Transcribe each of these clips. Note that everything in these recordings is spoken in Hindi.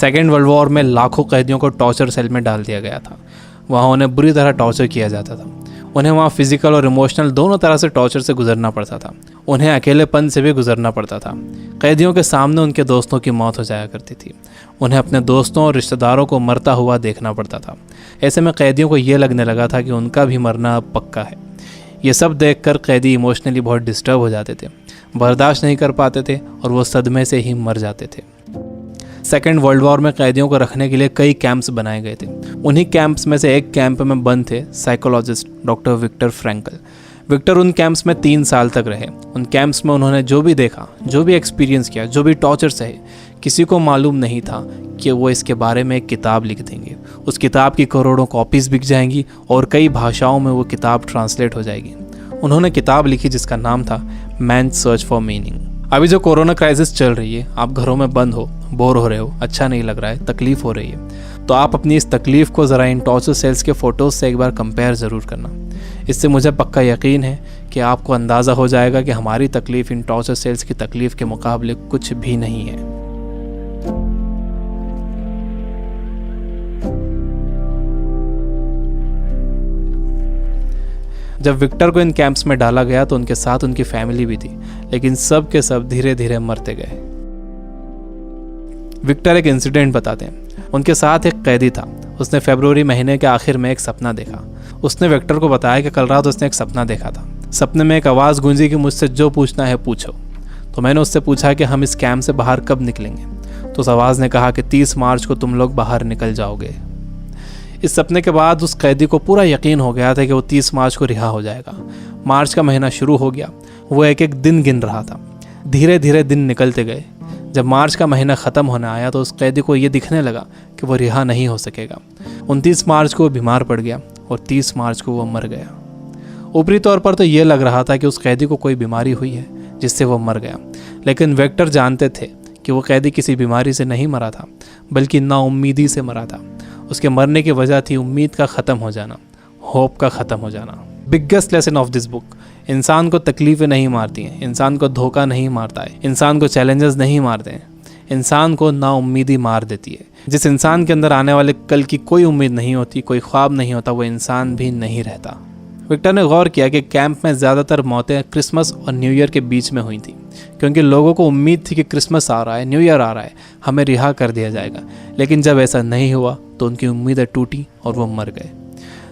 सेकेंड वर्ल्ड वॉर में लाखों कैदियों को टॉर्चर सेल में डाल दिया गया था। वहाँ उन्हें बुरी तरह टॉर्चर किया जाता था। उन्हें वहाँ फिजिकल और इमोशनल दोनों तरह से टॉर्चर से गुजरना पड़ता था। उन्हें अकेलेपन से भी गुजरना पड़ता था। कैदियों के सामने उनके दोस्तों की मौत हो जाया करती थी। उन्हें अपने दोस्तों और रिश्तेदारों को मरता हुआ देखना पड़ता था। ऐसे में कैदियों को ये लगने लगा था कि उनका भी मरना अब पक्का है। ये सब देखकर कैदी इमोशनली बहुत डिस्टर्ब हो जाते थे, बर्दाश्त नहीं कर पाते थे और वो सदमे से ही मर जाते थे। सेकेंड वर्ल्ड वॉर में कैदियों को रखने के लिए कई कैंप्स बनाए गए थे। उन्हीं कैंप्स में से एक कैंप में बंद थे psychologist doctor Victor Frankl. Victor उन कैंप्स में 3 साल तक रहे। उन कैंप्स में उन्होंने जो भी देखा, जो भी एक्सपीरियंस किया, जो भी टॉर्चर सहे, किसी को मालूम नहीं था कि वो इसके बारे में एक किताब लिख देंगे। उस किताब की करोड़ों कॉपीज़ बिक जाएंगी और कई भाषाओं में वो किताब ट्रांसलेट हो जाएगी। उन्होंने किताब लिखी जिसका नाम था मैन सर्च फॉर मीनिंग। अभी जो कोरोना क्राइसिस चल रही है, आप घरों में बंद हो, बोर हो रहे हो, अच्छा नहीं लग रहा है, तकलीफ़ हो रही है, तो आप अपनी इस तकलीफ़ को ज़रा इन टॉर्चर सेल्स के फ़ोटोज़ से एक बार कंपेयर ज़रूर करना। इससे मुझे पक्का यकीन है कि आपको अंदाज़ा हो जाएगा कि हमारी तकलीफ़ इन टॉर्चर सेल्स की तकलीफ़ के मुकाबले कुछ भी नहीं है। जब विक्टर को इन कैंप्स में डाला गया तो उनके साथ उनकी फैमिली भी थी, लेकिन सब के सब धीरे धीरे मरते गए। विक्टर एक इंसिडेंट बताते हैं। उनके साथ एक कैदी था। उसने फरवरी महीने के आखिर में एक सपना देखा। उसने विक्टर को बताया कि कल रात उसने एक सपना देखा था। सपने में एक आवाज़ गूंजी कि मुझसे जो पूछना है पूछो। तो मैंने उससे पूछा कि हम इस कैंप से बाहर कब निकलेंगे। तो उस आवाज़ ने कहा कि 30 मार्च को तुम लोग बाहर निकल जाओगे। इस सपने के बाद उस कैदी को पूरा यकीन हो गया था कि वो 30 मार्च को रिहा हो जाएगा। मार्च का महीना शुरू हो गया। वो एक एक दिन गिन रहा था। धीरे धीरे दिन निकलते गए। जब मार्च का महीना ख़त्म होने आया तो उस कैदी को ये दिखने लगा कि वो रिहा नहीं हो सकेगा। 29 मार्च को वो बीमार पड़ गया और 30 मार्च को वो मर गया। ऊपरी तौर पर तो ये लग रहा था कि उस कैदी को कोई बीमारी हुई है जिससे वो मर गया, लेकिन विक्टर जानते थे कि वो कैदी किसी बीमारी से नहीं मरा था, बल्कि नाउम्मीदी से मरा था। उसके मरने की वजह थी उम्मीद का ख़त्म हो जाना, होप का ख़त्म हो जाना। Biggest lesson of this book, इंसान को तकलीफ़ें नहीं मारती हैं, इंसान को धोखा नहीं मारता है, इंसान को चैलेंजेस नहीं मारते हैं, इंसान को नाउम्मीदी मार देती है। जिस इंसान के अंदर आने वाले कल की कोई उम्मीद नहीं होती, कोई ख्वाब नहीं होता, वो इंसान भी नहीं रहता। विक्टर ने गौर किया कि कैंप में ज़्यादातर मौतें क्रिसमस और न्यू ईयर के बीच में हुई थी, क्योंकि लोगों को उम्मीद थी कि क्रिसमस आ रहा है, न्यू ईयर आ रहा है, हमें रिहा कर दिया जाएगा। लेकिन जब ऐसा नहीं हुआ तो उनकी उम्मीदें टूटी और वो मर गए।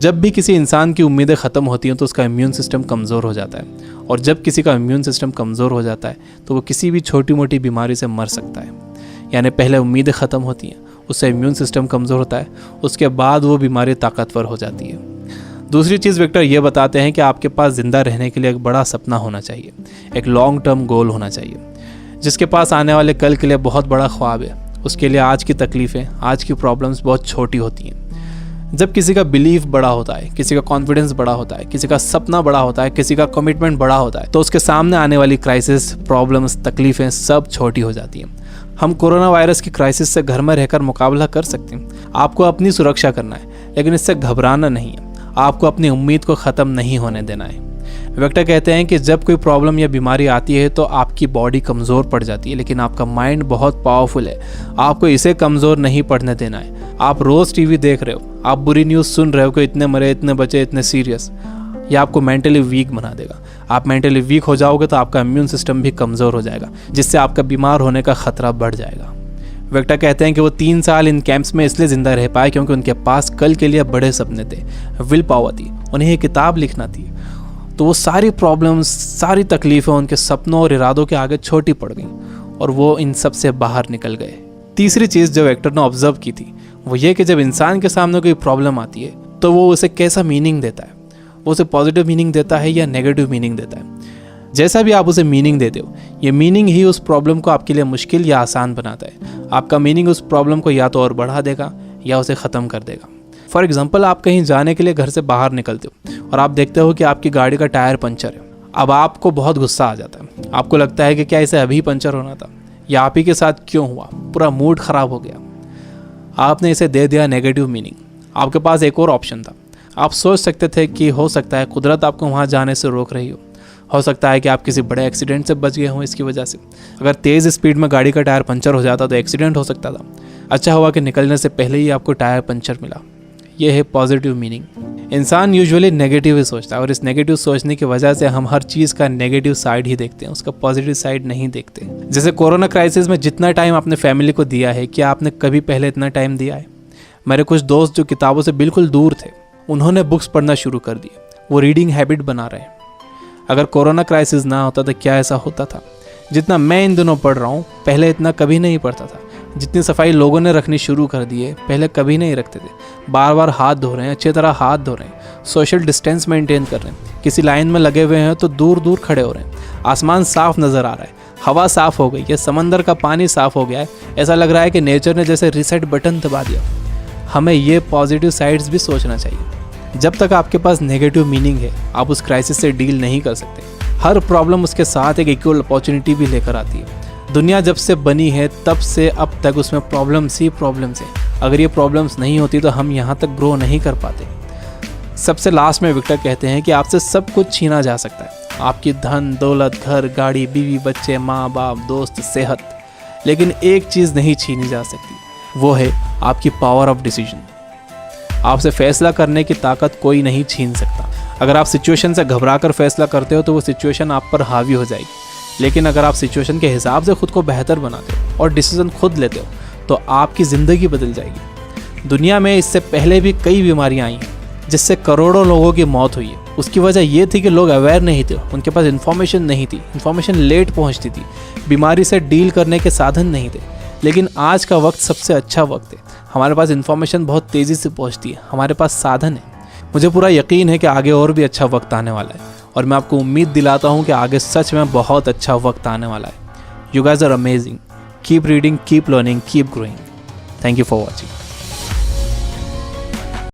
जब भी किसी इंसान की उम्मीदें ख़त्म होती हैं तो उसका इम्यून सिस्टम कमज़ोर हो जाता है, और जब किसी का इम्यून सिस्टम कमज़ोर हो जाता है तो वो किसी भी छोटी मोटी बीमारी से मर सकता है। यानी पहले उम्मीदें ख़त्म होती हैं, उससे इम्यून सिस्टम कमज़ोर होता है, उसके बाद वो बीमारी ताकतवर हो जाती है। दूसरी चीज़ विक्टर ये बताते हैं कि आपके पास ज़िंदा रहने के लिए एक बड़ा सपना होना चाहिए, एक लॉन्ग टर्म गोल होना चाहिए। जिसके पास आने वाले कल के लिए बहुत बड़ा ख्वाब है, उसके लिए आज की तकलीफ़ें, आज की प्रॉब्लम्स बहुत छोटी होती हैं। जब किसी का बिलीफ बड़ा होता है, किसी का कॉन्फिडेंस बड़ा होता है, किसी का सपना बड़ा होता है, किसी का कमिटमेंट बड़ा होता है, तो उसके सामने आने वाली क्राइसिस, प्रॉब्लम्स, तकलीफ़ें सब छोटी हो जाती हैं। हम कोरोना वायरस की क्राइसिस से घर में रहकर मुकाबला कर सकते हैं। आपको अपनी सुरक्षा करना है, लेकिन इससे घबराना नहीं है। आपको अपनी उम्मीद को ख़त्म नहीं होने देना है। विक्टर कहते हैं कि जब कोई प्रॉब्लम या बीमारी आती है तो आपकी बॉडी कमज़ोर पड़ जाती है, लेकिन आपका माइंड बहुत पावरफुल है। आपको इसे कमज़ोर नहीं पड़ने देना है। आप रोज़ टीवी देख रहे हो, आप बुरी न्यूज़ सुन रहे हो कि इतने मरे, इतने बचे, इतने सीरियस, यह आपको मेंटली वीक बना देगा। आप मेंटली वीक हो जाओगे तो आपका इम्यून सिस्टम भी कमज़ोर हो जाएगा, जिससे आपका बीमार होने का ख़तरा बढ़ जाएगा। विक्टर कहते हैं कि वो 3 साल इन कैंप्स में इसलिए ज़िंदा रह पाए क्योंकि उनके पास कल के लिए बड़े सपने थे, विल पावर थी, उन्हें एक किताब लिखना थी। तो वो सारी प्रॉब्लम्स, सारी तकलीफ़ें उनके सपनों और इरादों के आगे छोटी पड़ गईं और वो इन सब से बाहर निकल गए। तीसरी चीज़ जो विक्टर ने ऑब्जर्व की थी वो ये कि जब इंसान के सामने कोई प्रॉब्लम आती है तो वो उसे कैसा मीनिंग देता है। वो उसे पॉजिटिव मीनिंग देता है या नेगेटिव मीनिंग देता है। जैसा भी आप उसे मीनिंग देते हो, ये मीनिंग ही उस प्रॉब्लम को आपके लिए मुश्किल या आसान बनाता है। आपका मीनिंग उस प्रॉब्लम को या तो और बढ़ा देगा या उसे ख़त्म कर देगा। फॉर एग्जाम्पल, आप कहीं जाने के लिए घर से बाहर निकलते हो और आप देखते हो कि आपकी गाड़ी का टायर पंचर है। अब आपको बहुत गुस्सा आ जाता है। आपको लगता है कि क्या इसे अभी पंचर होना था, या आप ही के साथ क्यों हुआ, पूरा मूड ख़राब हो गया। आपने इसे दे दिया नेगेटिव मीनिंग। आपके पास एक और ऑप्शन था। आप सोच सकते थे कि हो सकता है कुदरत आपको वहाँ जाने से रोक रही हो सकता है कि आप किसी बड़े एक्सीडेंट से बच गए हों इसकी वजह से। अगर तेज़ स्पीड में गाड़ी का टायर पंचर हो जाता तो एक्सीडेंट हो सकता था। अच्छा हुआ कि निकलने से पहले ही आपको टायर पंचर मिला। ये है पॉजिटिव मीनिंग। इंसान यूजुअली नेगेटिव ही सोचता है और इस नेगेटिव सोचने की वजह से हम हर चीज़ का नेगेटिव साइड ही देखते हैं, उसका पॉजिटिव साइड नहीं देखते। जैसे कोरोना क्राइसिस में जितना टाइम आपने फैमिली को दिया है, क्या आपने कभी पहले इतना टाइम दिया है? मेरे कुछ दोस्त जो किताबों से बिल्कुल दूर थे, उन्होंने बुक्स पढ़ना शुरू कर दिए, वो रीडिंग हैबिट बना रहे हैं। अगर कोरोना क्राइसिस ना होता तो क्या ऐसा होता था? जितना मैं इन दिनों पढ़ रहा हूँ, पहले इतना कभी नहीं पढ़ता था। जितनी सफाई लोगों ने रखनी शुरू कर दी है, पहले कभी नहीं रखते थे। बार बार हाथ धो रहे हैं, अच्छी तरह हाथ धो रहे हैं, सोशल डिस्टेंस मेंटेन कर रहे हैं। किसी लाइन में लगे हुए हैं तो दूर दूर खड़े हो रहे हैं। आसमान साफ नज़र आ रहा है, हवा साफ हो गई है, समंदर का पानी साफ हो गया है। ऐसा लग रहा है कि नेचर ने जैसे रीसेट बटन दबा दिया। हमें ये पॉजिटिव साइड्स भी सोचना चाहिए। जब तक आपके पास नेगेटिव मीनिंग है, आप उस क्राइसिस से डील नहीं कर सकते। हर प्रॉब्लम उसके साथ एक इक्वल अपॉर्चुनिटी भी लेकर आती है। दुनिया जब से बनी है तब से अब तक उसमें प्रॉब्लम्स ही प्रॉब्लम्स है। अगर ये प्रॉब्लम्स नहीं होती तो हम यहाँ तक ग्रो नहीं कर पाते। सबसे लास्ट में विक्टर कहते हैं कि आपसे सब कुछ छीना जा सकता है, आपकी धन दौलत, घर, गाड़ी, बीवी, बच्चे, माँ बाप, दोस्त, सेहत, लेकिन एक चीज़ नहीं छीनी जा सकती, वो है आपकी पावर ऑफ डिसीजन। आपसे फैसला करने की ताकत कोई नहीं छीन सकता। अगर आप सिचुएशन से घबरा कर फैसला करते हो तो वो सिचुएशन आप पर हावी हो जाएगी, लेकिन अगर आप सिचुएशन के हिसाब से खुद को बेहतर बनाते हो और डिसीजन खुद लेते हो तो आपकी ज़िंदगी बदल जाएगी। दुनिया में इससे पहले भी कई बीमारियां आई हैं जिससे करोड़ों लोगों की मौत हुई है। उसकी वजह ये थी कि लोग अवेयर नहीं थे, उनके पास इन्फॉर्मेशन नहीं थी, इन्फॉर्मेशन लेट पहुंचती थी, बीमारी से डील करने के साधन नहीं थे। लेकिन आज का वक्त सबसे अच्छा वक्त है। हमारे पास इन्फॉर्मेशन बहुत तेज़ी से पहुंचती है, हमारे पास साधन है। मुझे पूरा यकीन है कि आगे और भी अच्छा वक्त आने वाला है और मैं आपको उम्मीद दिलाता हूँ कि आगे सच में बहुत अच्छा वक्त आने वाला है। You guys are amazing. Keep reading, keep learning, keep growing. Thank you for watching.